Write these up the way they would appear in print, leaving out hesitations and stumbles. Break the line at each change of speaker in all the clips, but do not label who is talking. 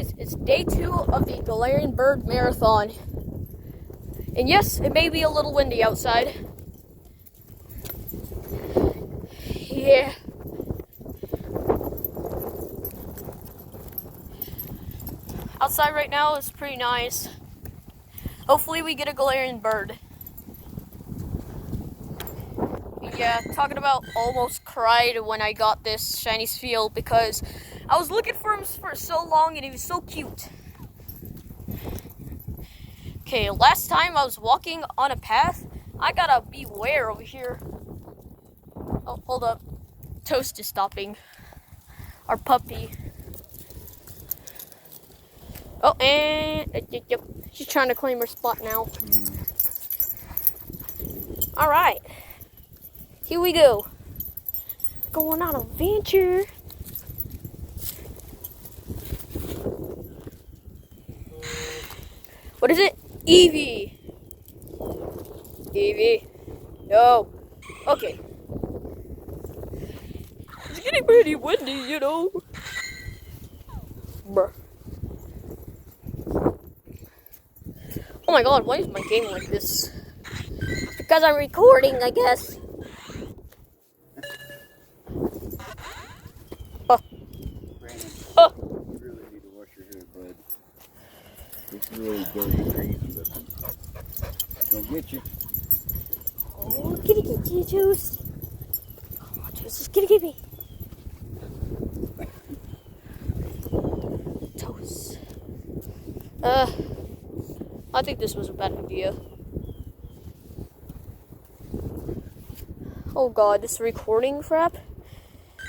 guys, it's day 2 of the Galarian Bird Marathon. And yes, it may be a little windy outside. Yeah. Outside right now is pretty nice. Hopefully we get a Galarian bird. Yeah, talking about almost cried when I got this shiny Spheal because I was looking for him for so long and he was so cute. Okay, last time I was walking on a path, I gotta beware over here. Oh, hold up. Toast is stopping. Our puppy. Oh, and yep. She's trying to claim her spot now. Alright. Here we go. Going on an adventure. What is it? Eevee. Eevee. No. Okay. It's getting pretty windy, you know. Bruh. Oh my god, why is my game like this? It's because I'm recording, I guess.
You really need to wash your hair, bud. It's really dirty, crazy looking. Gonna get you.
Oh, kitty get you, Toast. Oh, Toast is gonna get me. Toast. I think this was a bad idea. Oh god, this recording crap.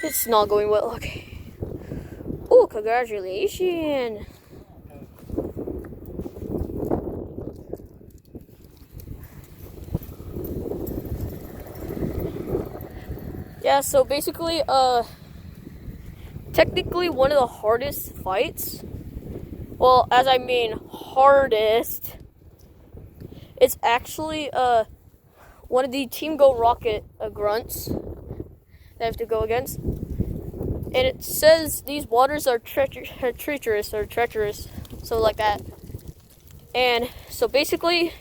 It's not going well. Okay. Oh, congratulations. Yeah, so basically, technically one of the hardest fights, well, as I mean hardest, it's actually, one of the Team Go Rocket grunts that I have to go against. And it says these waters are treacherous, so like that. And so basically,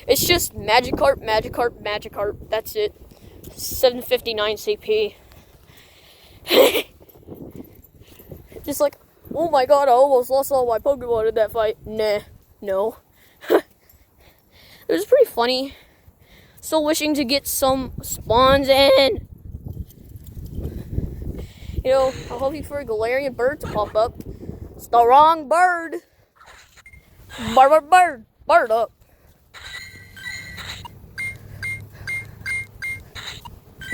it's just Magikarp, that's it. 759 CP. Just like, oh my god, I almost lost all my Pokemon in that fight. Nah, no. It was pretty funny. Still wishing to get some spawns in. You know, I'm hoping for a Galarian bird to pop up. It's the wrong bird. Bird up.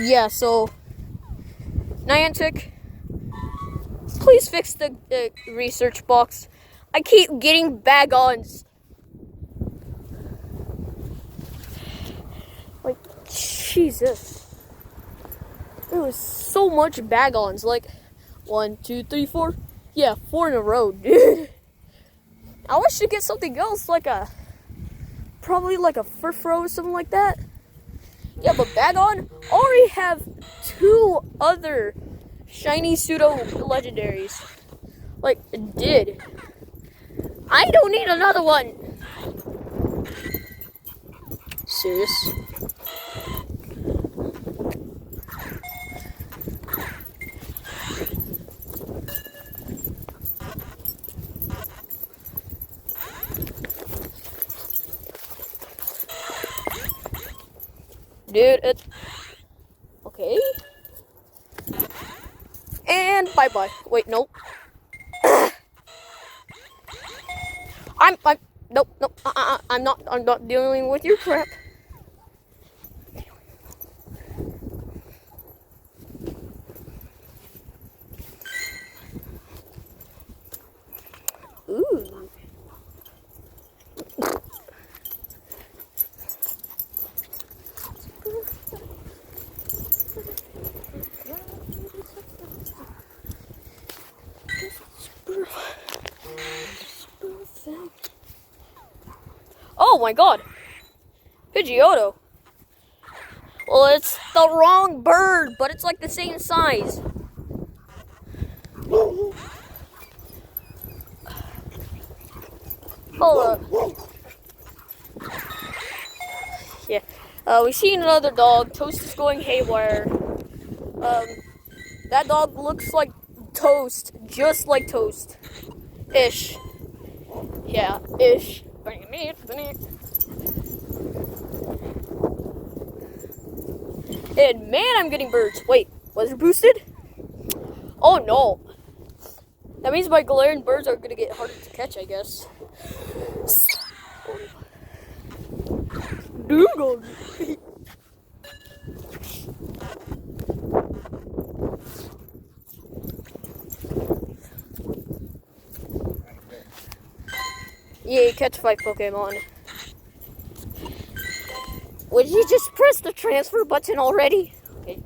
Yeah, so Niantic, please fix the research box. I keep getting bag-ons. Like, Jesus. There was so much bag-ons. Like, 1, 2, 3, 4. Yeah, 4 in a row, dude. I wish to get something else, like probably like a Furfro or something like that. Yeah, but Bagon already have 2 other shiny pseudo legendaries. Like, did. I don't need another one. Serious? Dude, it... Okay. And bye-bye. Wait, nope. Nope. I'm not dealing with your crap. Ooh. Oh my god! Pidgeotto! Well, it's the wrong bird, but it's like the same size. Hold up. Yeah. We see another dog. Toast is going haywire. That dog looks like Toast, just like Toast. Ish. Yeah, ish. And man, I'm getting birds. Wait, was it boosted? Oh no. That means my galarian birds are gonna get harder to catch, I guess. Google. Yeah, catch 5 Pokemon. Would you just press the transfer button already? Okay.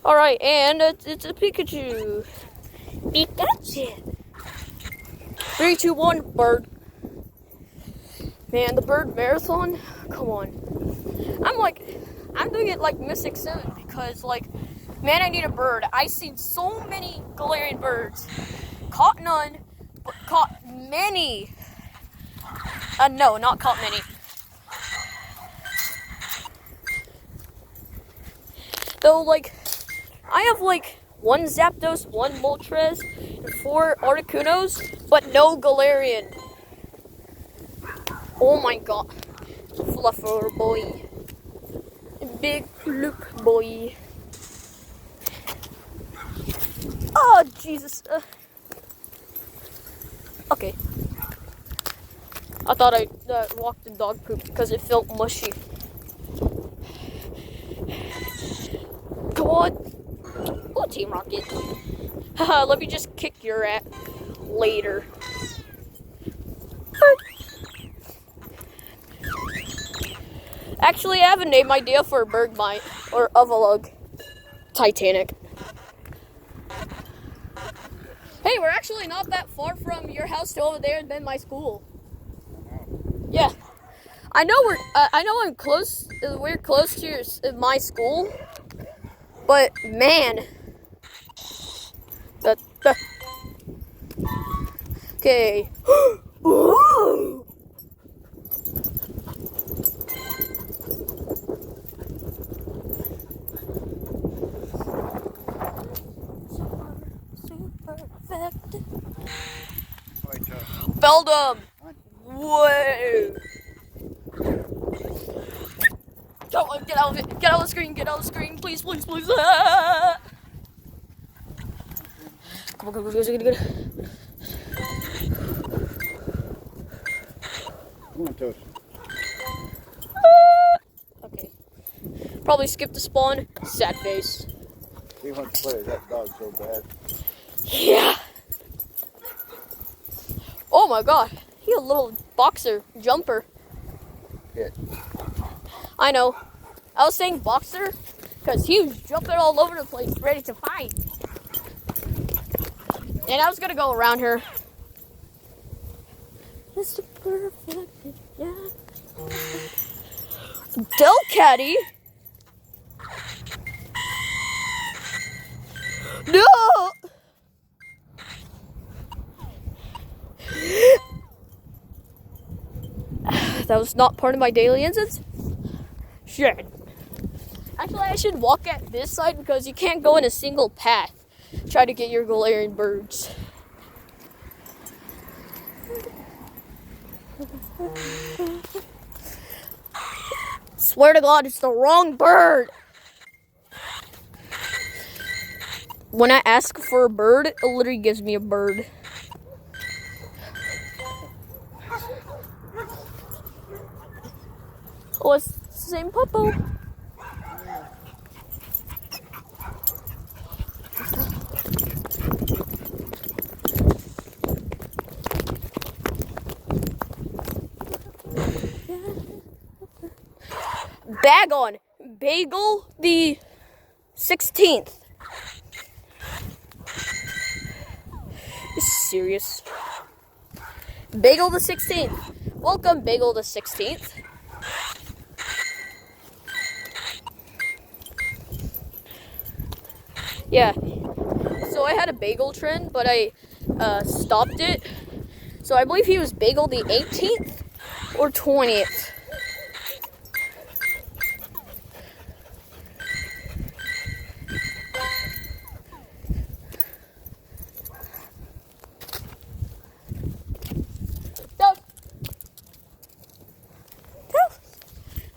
Alright, and it's a Pikachu. Pikachu. 3, 2, 1, bird. Man, the bird marathon? Come on. I'm doing it like Mystic 7 because, like, man, I need a bird. I've seen so many galarian birds. Caught none, but caught many. No, not caught many. Though, like, I have, like, 1 Zapdos, 1 Moltres, and 4 Articunos, but no Galarian. Oh my god. Fluffer boy. Big look boy. Oh, Jesus. Okay. I thought I walked in dog poop because it felt mushy. Come on. Oh, Team Rocket. Haha, let me just kick your ass later. Actually, I have a name idea for a Bergmite or Ovalug. Titanic. Hey, we're actually not that far from your house to over there and then my school. Yeah, I know I'm close. We're close to my school, but man, okay. Ooh. Belled him. Whoa. Get out of it. Get out of the screen. Get out of the screen. Please, please, please. Ah. Come on, go.
Come on, Toast.
Okay. Probably skip the spawn. Sad face.
He wants to play that dog so bad.
Yeah. Oh my god. He a little boxer jumper.
Hit.
I know. I was saying boxer because he was jumping all over the place, ready to fight. And I was gonna go around her. Mr. Perfect, yeah. Delcatty. No. That was not part of my daily instance. Shit. Actually, I should walk at this side because you can't go in a single path. Try to get your galarian birds. Swear to God, it's the wrong bird. When I ask for a bird, it literally gives me a bird. Oh, it's the same puppo. Bag on. Bagel the 16th. You serious? Bagel the 16th. Welcome, Bagel the 16th. Yeah. So I had a bagel trend, but I stopped it. So I believe he was bagel the 18th or 20th.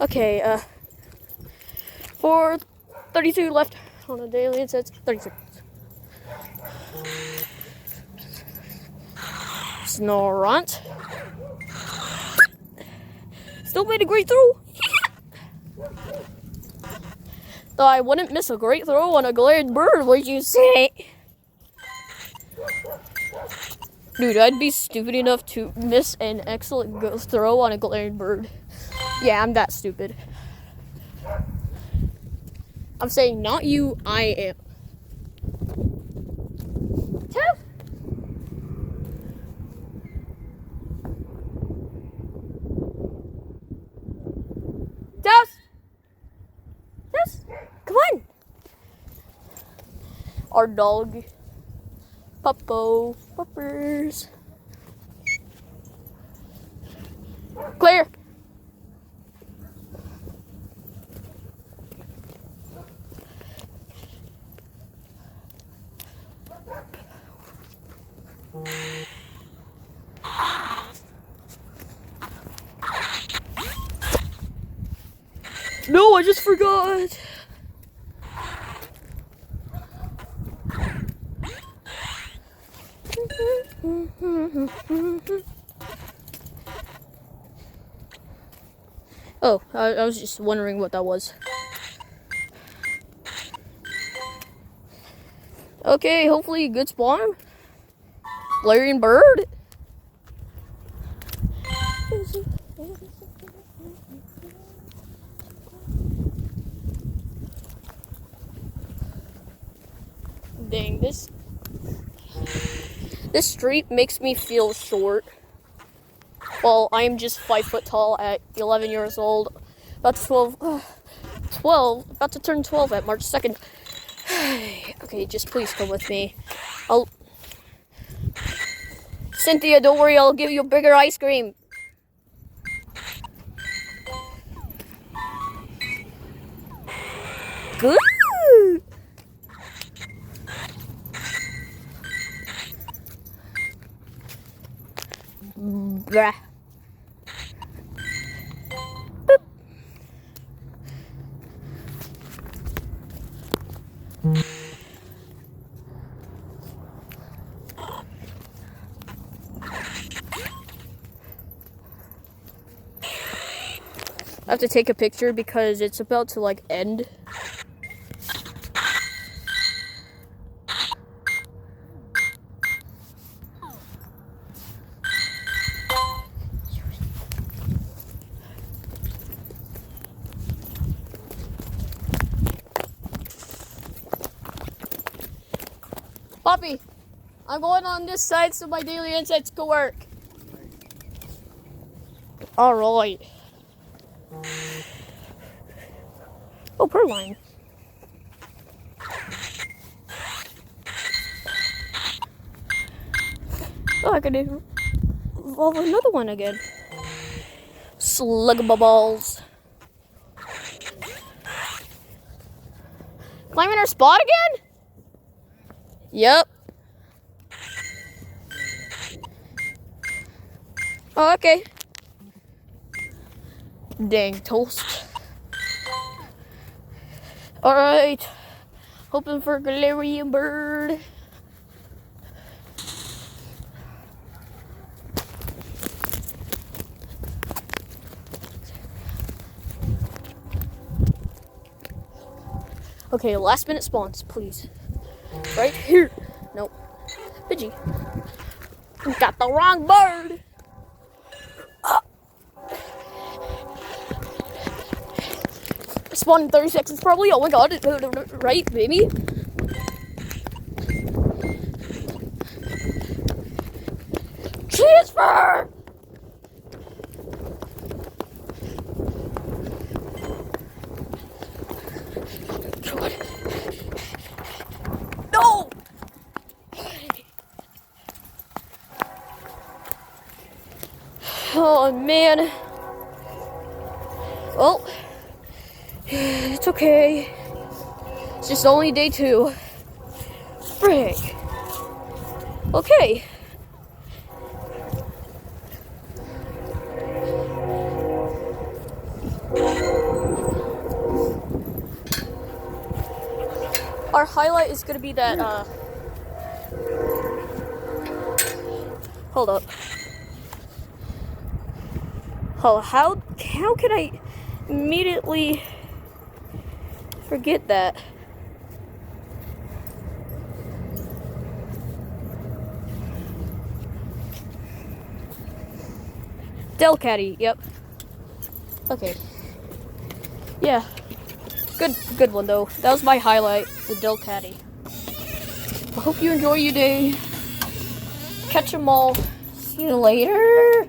Okay, 4:32 left on a daily. It says 36. Snorunt. Still made a great throw. Though I wouldn't miss a great throw on a galarian bird, would you say? Dude, I'd be stupid enough to miss an excellent throw on a galarian bird. Yeah, I'm that stupid. I'm saying not you, I am. Tev? Yes. Come on. Our dog. Puppo. Puppers. Clear. No, I just forgot. Oh, I was just wondering what that was. Okay, hopefully good spawn. Galarian bird. Dang, this street makes me feel short. Well, I am just 5 foot tall at 11 years old. About to 12, about to turn 12 at March 2nd. Okay, just please come with me. Cynthia, don't worry, I'll give you a bigger ice cream. Good. Bruh. Boop. I have to take a picture because it's about to like end. Poppy, I'm going on this side so my daily insects can work. Alright. Oh, Purrline. Oh, I could evolve another one again. Sluggaballs. Climbing our spot again? Yep. Oh, okay. Dang, toast. Alright. Hoping for a galarian bird. Okay, last minute spawns, please. Right here. Nope. Pidgey. Got the wrong bird. Spawn in 30 seconds probably. Oh my god. Right, baby? Transfer! No! Oh man. Well, it's okay. It's just only day 2. Frick. Okay. Our highlight is gonna be that, hold up. Oh, how can I immediately forget that? Delcatty, yep. Okay. Yeah. Good one though. That was my highlight, the Delcatty. I hope you enjoy your day. Catch 'em all. See you later.